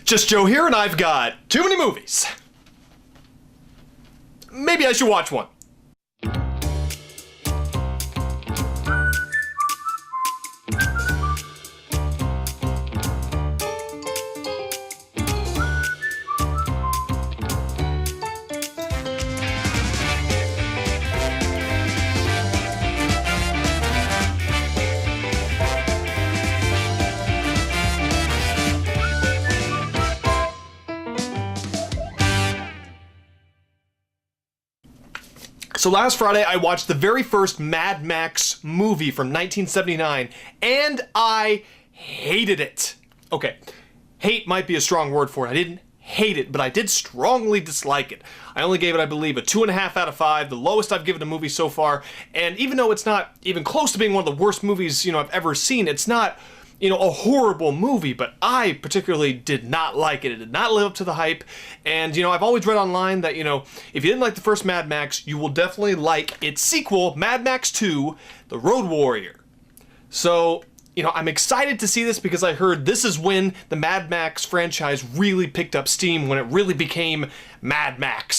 Just Joe here, and I've got too many movies. Maybe I should watch one. So last Friday, I watched the very first Mad Max movie from 1979, and I hated it. Okay, hate might be a strong word for it. I didn't hate it, but I did strongly dislike it. I only gave it, I believe, a 2.5 out of 5, the lowest I've given a movie so far, and even though it's not even close to being one of the worst movies, I've ever seen, it's not, a horrible movie, but I particularly did not like it. It did not live up to the hype, and, I've always read online that, if you didn't like the first Mad Max, you will definitely like its sequel, Mad Max 2, The Road Warrior. So, I'm excited to see this because I heard this is when the Mad Max franchise really picked up steam, when it really became Mad Max,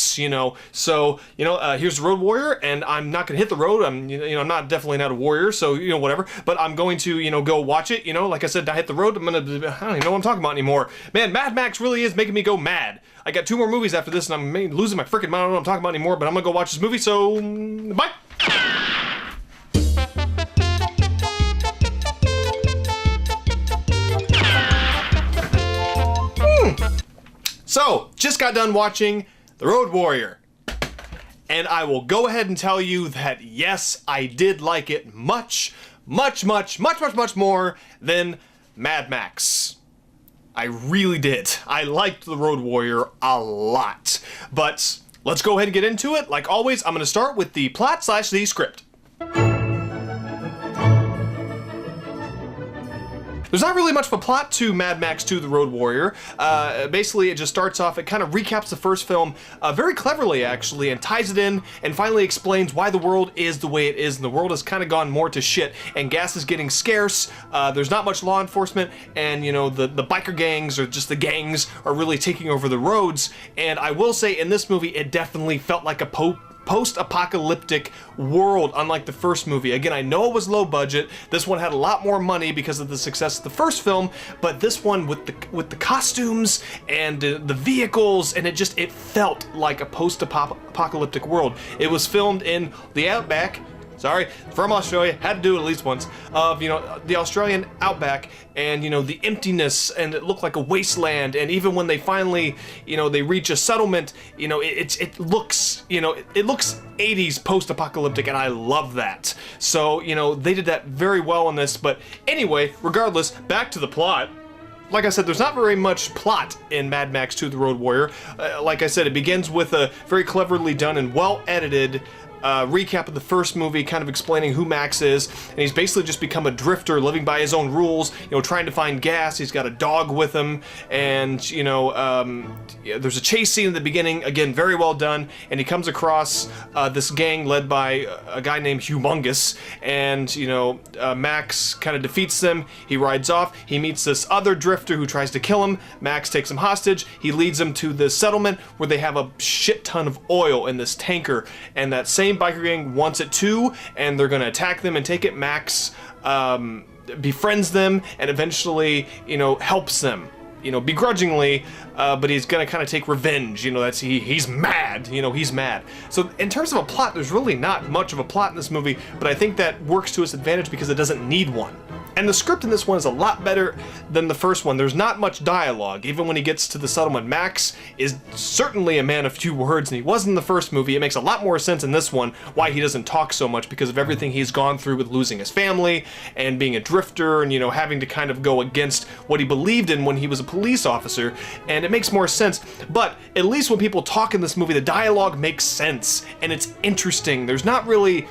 So, here's the Road Warrior, and I'm not going to hit the road. I'm definitely not a warrior, so, whatever. But I'm going to, go watch it, like I said, I hit the road. I don't even know what I'm talking about anymore. Man, Mad Max really is making me go mad. I got 2 more movies after this, and I'm losing my freaking mind. I don't know what I'm talking about anymore, but I'm going to go watch this movie, so, bye! So, just got done watching The Road Warrior, and I will go ahead and tell you that yes, I did like it much more than Mad Max. I really did. I liked The Road Warrior a lot. But let's go ahead and get into it. Like always, I'm going to start with the plot / the script. There's not really much of a plot to Mad Max 2: The Road Warrior. Basically, it just starts off, it kind of recaps the first film very cleverly, actually, and ties it in and finally explains why the world is the way it is, and the world has kind of gone more to shit, and gas is getting scarce, there's not much law enforcement, and, the biker gangs, or just the gangs, are really taking over the roads, and I will say, in this movie, it definitely felt like a post-apocalyptic world, unlike the first movie. Again, I know it was low budget. This one had a lot more money because of the success of the first film, but this one with the costumes and the vehicles, and it felt like a post-apocalyptic world. It was filmed in the outback. Sorry, from Australia, had to do it at least once, of, the Australian outback, and, the emptiness, and it looked like a wasteland, and even when they finally, they reach a settlement, it looks 80s post-apocalyptic, and I love that. So, they did that very well in this, but anyway, regardless, back to the plot. Like I said, there's not very much plot in Mad Max 2: The Road Warrior. Like I said, it begins with a very cleverly done and well-edited recap of the first movie, kind of explaining who Max is, and he's basically just become a drifter, living by his own rules, trying to find gas. He's got a dog with him, and, there's a chase scene in the beginning, again, very well done, and he comes across this gang led by a guy named Humongous, and, Max kind of defeats them. He rides off, he meets this other drifter who tries to kill him. Max takes him hostage. He leads him to this settlement where they have a shit ton of oil in this tanker, and that same biker gang wants it too, and they're gonna attack them and take it. Max befriends them and eventually, helps them, begrudgingly, but he's gonna kind of take revenge. He's mad. He's mad. So in terms of a plot, there's really not much of a plot in this movie, but I think that works to its advantage because it doesn't need one. And the script in this one is a lot better than the first one. There's not much dialogue. Even when he gets to the settlement, Max is certainly a man of few words, and he was in the first movie. It makes a lot more sense in this one why he doesn't talk so much, because of everything he's gone through with losing his family and being a drifter and, having to kind of go against what he believed in when he was a police officer, and it makes more sense. But at least when people talk in this movie, the dialogue makes sense, and it's interesting. There's not really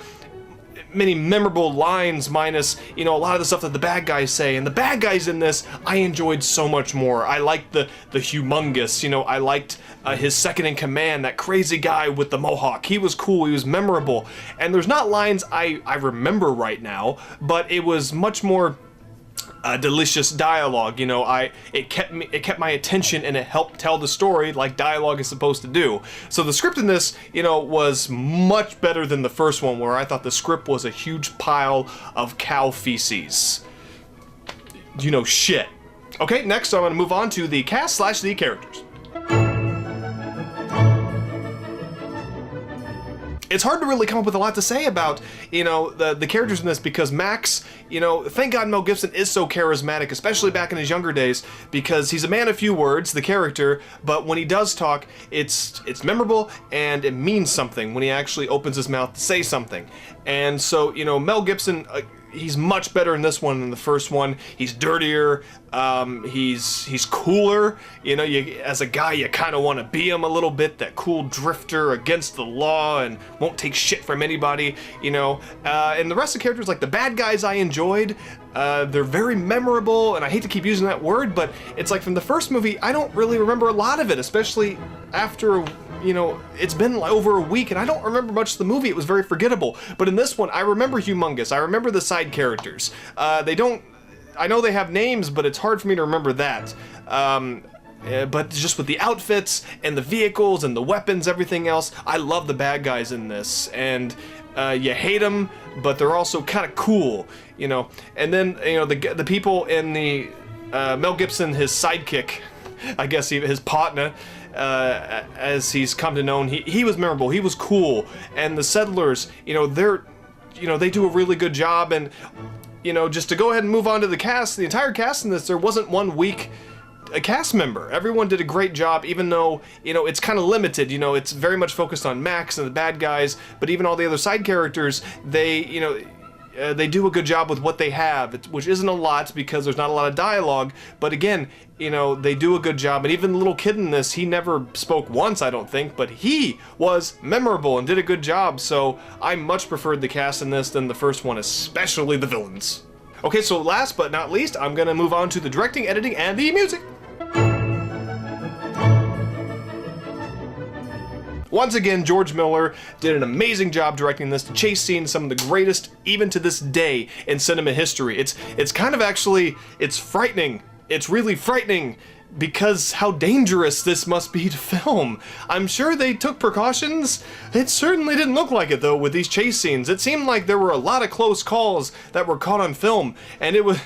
many memorable lines, minus, a lot of the stuff that the bad guys say, and the bad guys in this, I enjoyed so much more. I liked the Humongous, I liked his second in command, that crazy guy with the mohawk. He was cool, he was memorable, and there's not lines I remember right now, but it was much more delicious dialogue. You know, it kept my attention, and it helped tell the story like dialogue is supposed to do. So the script in this, you know, was much better than the first one, where I thought the script was a huge pile of cow feces. You know, shit. Okay, next I'm going to move on to the cast / the characters. It's hard to really come up with a lot to say about, you know, the characters in this, because Max, you know, thank God Mel Gibson is so charismatic, especially back in his younger days, because he's a man of few words, the character, but when he does talk, it's memorable and it means something when he actually opens his mouth to say something. And so, you know, Mel Gibson, he's much better in this one than the first one. He's dirtier. He's cooler. You know, as a guy, you kind of want to be him a little bit. That cool drifter against the law and won't take shit from anybody. You know, and the rest of the characters, like the bad guys, I enjoyed. They're very memorable, and I hate to keep using that word, but it's like from the first movie, I don't really remember a lot of it, especially after, you know, it's been over a week, and I don't remember much of the movie. It was very forgettable. But in this one, I remember humongous. I remember the side characters. I know they have names, but it's hard for me to remember that. But just with the outfits and the vehicles and the weapons, everything else, I love the bad guys in this. And you hate them, but they're also kind of cool, you know. And then, you know, the people in the Mel Gibson, his sidekick, I guess his partner, as he's come to know, he was memorable. He was cool. And the settlers, you know, they do a really good job. And, you know, just to go ahead and move on to the cast, the entire cast in this, there wasn't one weak cast member. Everyone did a great job, even though, you know, it's kind of limited. You know, it's very much focused on Max and the bad guys, but even all the other side characters, they, you know, they do a good job with what they have, which isn't a lot because there's not a lot of dialogue, but again, you know, they do a good job. And even the little kid in this, he never spoke once, I don't think, but he was memorable and did a good job, so I much preferred the cast in this than the first one, especially the villains. Okay, so last but not least, I'm gonna move on to the directing, editing, and the music. Once again, George Miller did an amazing job directing this. The chase scene, some of the greatest, even to this day, in cinema history. It's kind of actually, it's frightening. It's really frightening because how dangerous this must be to film. I'm sure they took precautions. It certainly didn't look like it, though, with these chase scenes. It seemed like there were a lot of close calls that were caught on film, and it was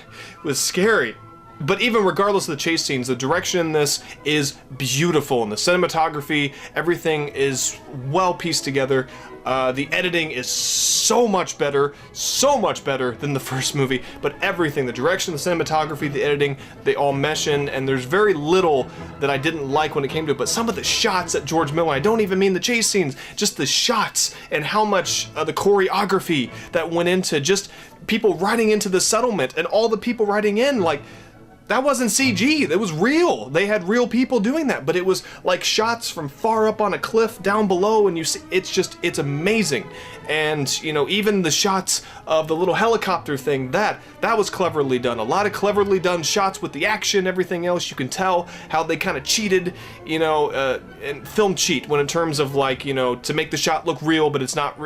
scary. But even regardless of the chase scenes, the direction in this is beautiful, and the cinematography, everything is well pieced together. The editing is so much better than the first movie, but everything, the direction, the cinematography, the editing, they all mesh in, and there's very little that I didn't like when it came to it, but some of the shots at George Miller, I don't even mean the chase scenes, just the shots and how much the choreography that went into just people riding into the settlement and all the people riding in, like, that wasn't CG, it was real. They had real people doing that, but it was like shots from far up on a cliff down below, and you see, it's amazing. And, you know, even the shots of the little helicopter thing, that was cleverly done. A lot of cleverly done shots with the action, everything else. You can tell how they kind of cheated, you know, and film cheat when in terms of, like, you know, to make the shot look real, but it's not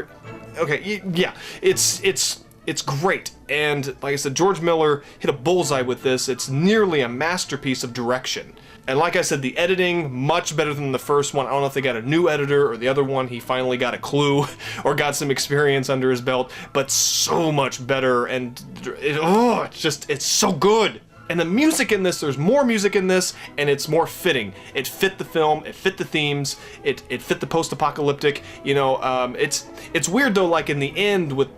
okay, yeah, it's great, and like I said, George Miller hit a bullseye with this. It's nearly a masterpiece of direction. And like I said, the editing, much better than the first one. I don't know if they got a new editor or the other one, he finally got a clue or got some experience under his belt, but so much better, and it's so good. And the music in this, there's more music in this, and it's more fitting. It fit the film, it fit the themes, it fit the post-apocalyptic, you know, it's weird though, like in the end with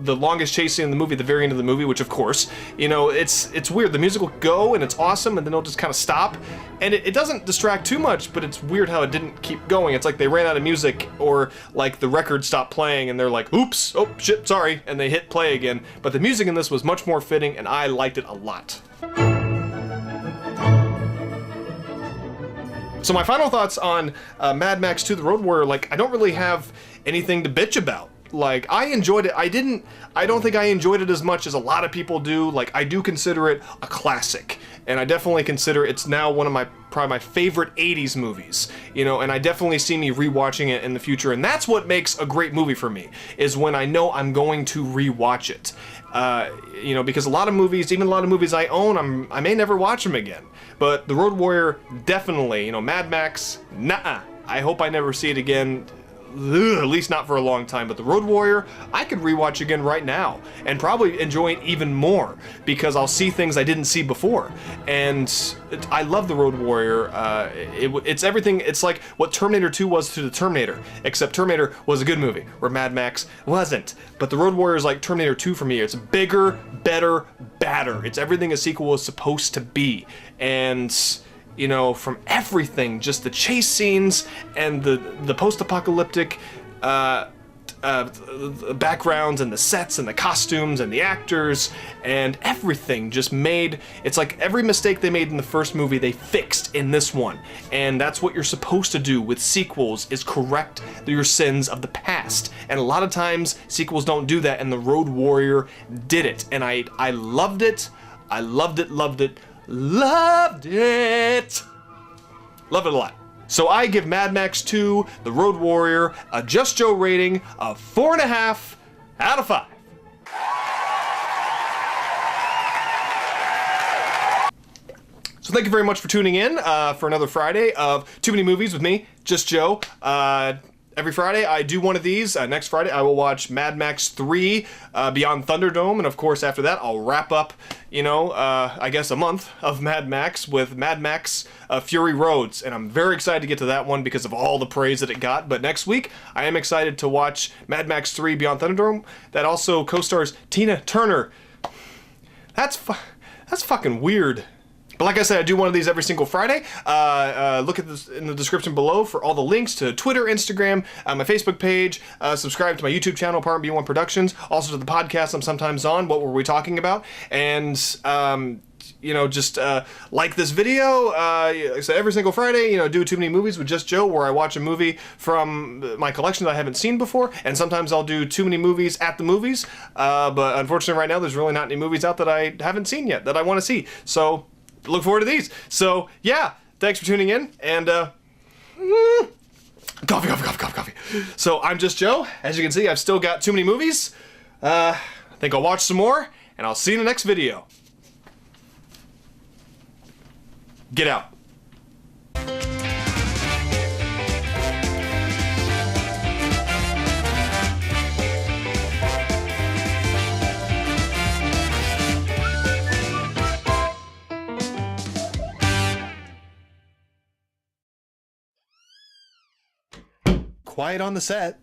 the longest chase scene in the movie, at the very end of the movie, which of course, you know, it's weird. The music will go and it's awesome, and then it'll just kind of stop, and it doesn't distract too much, but it's weird how it didn't keep going. It's like they ran out of music, or like the record stopped playing and they're like, oops, oh shit, sorry, and they hit play again. But the music in this was much more fitting, and I liked it a lot. So my final thoughts on Mad Max 2: The Road Warrior, like, I don't really have anything to bitch about. Like, I enjoyed it. I don't think I enjoyed it as much as a lot of people do. Like, I do consider it a classic. and I definitely consider it's now one of probably my favorite 80s movies, you know, and I definitely see me rewatching it in the future, and that's what makes a great movie for me, is when I know I'm going to rewatch it. You know, because a lot of movies, even a lot of movies I own, I may never watch them again. But The Road Warrior, definitely. You know, Mad Max, nah. I hope I never see it again. Ugh, at least not for a long time. But The Road Warrior, I could rewatch again right now and probably enjoy it even more because I'll see things I didn't see before. And I love The Road Warrior. It's everything. It's like what Terminator 2 was to the Terminator, except Terminator was a good movie where Mad Max wasn't. But The Road Warrior is like Terminator 2 for me. It's bigger, better, badder. It's everything a sequel is supposed to be. And you know, from everything, just the chase scenes and the post-apocalyptic backgrounds and the sets and the costumes and the actors and everything just made, it's like every mistake they made in the first movie they fixed in this one. And that's what you're supposed to do with sequels, is correct your sins of the past. And a lot of times sequels don't do that, and The Road Warrior did it. And I loved it. I loved it, loved it. Loved it! Loved it a lot. So I give Mad Max 2, The Road Warrior, a Just Joe rating of 4.5 out of 5. So thank you very much for tuning in for another Friday of Too Many Movies with me, Just Joe. Every Friday I do one of these. Next Friday I will watch Mad Max 3 Beyond Thunderdome, and of course after that I'll wrap up, you know, I guess a month of Mad Max with Mad Max Fury Roads, and I'm very excited to get to that one because of all the praise that it got. But next week I am excited to watch Mad Max 3 Beyond Thunderdome that also co-stars Tina Turner. That's fucking weird. But like I said, I do one of these every single Friday. Look at this in the description below for all the links to Twitter, Instagram, my Facebook page. Subscribe to my YouTube channel, Apartment B1 Productions. Also to the podcast I'm sometimes on, What Were We Talking About? And, you know, just like this video. Like I said, every single Friday, you know, do Too Many Movies with Just Joe, where I watch a movie from my collection that I haven't seen before. And sometimes I'll do Too Many Movies at the movies. But unfortunately right now, there's really not any movies out that I haven't seen yet that I want to see. So look forward to these. So yeah, thanks for tuning in, and coffee. So I'm Just Joe. As you can see, I've still got too many movies. I think I'll watch some more, and I'll see you in the next video. Get out. Quiet on the set.